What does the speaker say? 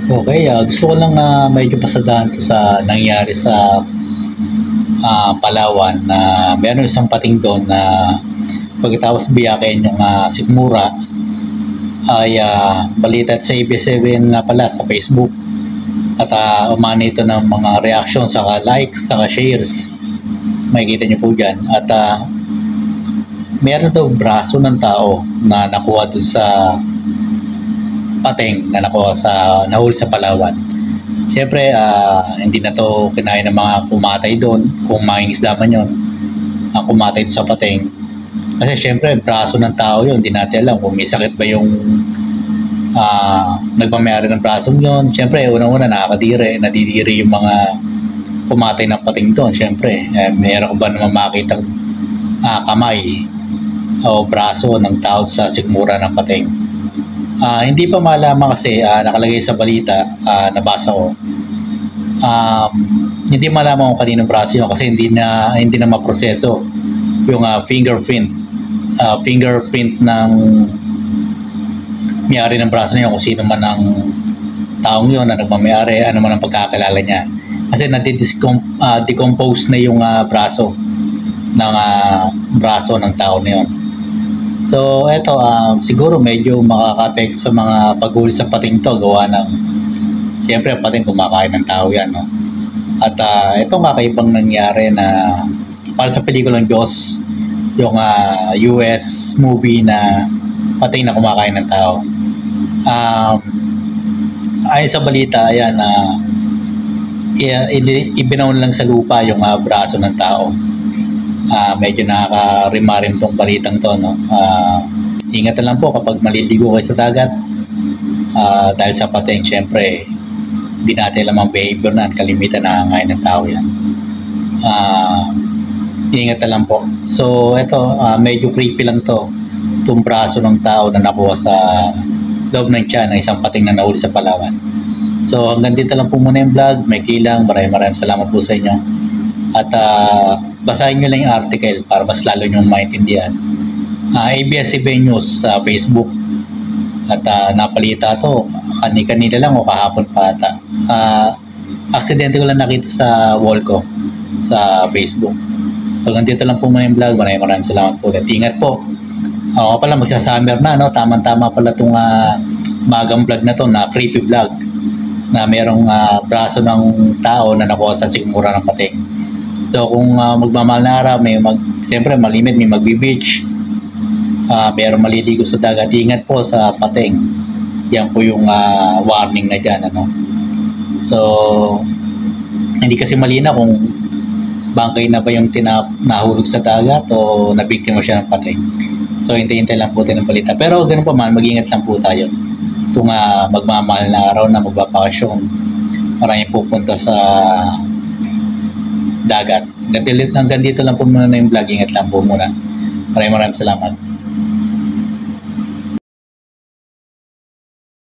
Okay, gusto ko lang medyo pasadahan to sa nangyari sa Palawan na meron isang pating doon na pagkatapos biyakin yung sikmura ay balita sa ABS-CBN nga pala sa Facebook at umani ito ng mga reaction saka likes saka shares, makikita nyo po dyan at meron daw braso ng tao na nakuha doon sa pating na nakuha sa nahuli sa Palawan. Siyempre, hindi na to kinaya ng mga kumatay doon, kung mangingisda man yun, ang kumatay doon sa pating. Kasi siyempre, braso ng tao yun, hindi natin alam kung may sakit ba yung nagmamayari ng brasong yun. Siyempre, unang-una nadidiri yung mga kumatay ng pating doon. Siyempre, mayroon ko ba naman makitang kamay o braso ng tao sa sikmura ng pating. Hindi pa malaman kasi nakalagay sa balita, nabasa ko. Hindi malaman kung kaninong braso yun kasi hindi na maproseso yung fingerprint ng may-ari ng braso niya, kung sino man ang taong yun na nagmamayari, ano man ang pagkakilala niya. Kasi decompose na yung braso ng tao na yun. So eto, siguro medyo makaka-apekto sa mga paghuli sa pating to, gawa ng siyempre ang pating kumakain ng tao yan, no? At ito kakaibang nangyari na para sa pelikulang Jaws, yung US movie na pating na kumakain ng tao. Ayon sa balita, ayan, ibinaon lang sa lupa yung braso ng tao. Medyo nakaka-rimarim tong balitang to, no? Ingat na lang po kapag maliligo kayo sa dagat, dahil sa pating, syempre hindi natin alam ang behavior na kalimitan na ngayon ng tao yan. Ingat na lang po. So eto, medyo creepy lang to, itong braso ng tao na nakuha sa loob ng tiyan ng isang pating na nahuli sa Palawan. So hanggang dito lang po muna yung vlog. May kilang, maraming salamat po sa inyo. At basahin nyo lang yung article para mas lalo nyo maintindihan. ABS-CBN News sa Facebook. At napalita to kanina lang o kahapon pa ata. Aksidente ko lang nakita sa wall ko sa Facebook. So hanggang dito lang po muna yung vlog. Maraming salamat po. At ingat po. Ako pala magsasummer na, no? Tama-tama pala itong magang vlog na to, na creepy vlog na merong braso ng tao na nakuha sa sikmura ng pating. So kung magmamahal na araw, siyempre malimit, may magbi-beach, mayroong maliligo sa dagat, ingat po sa pating. Yan po yung warning na dyan, ano? So hindi kasi malina kung bangkay na ba yung nahulog sa dagat o nabiktima siya ng pating. So hintay-hintay lang po tayo ng balita. Pero ganun pa man, mag-ingat lang po tayo. Kung magmamahal na araw na magbabakasyon, maraming pupunta sa dagat. Hanggang dito lang po muna na yung vlog. Ingat lang po muna. Maraming salamat.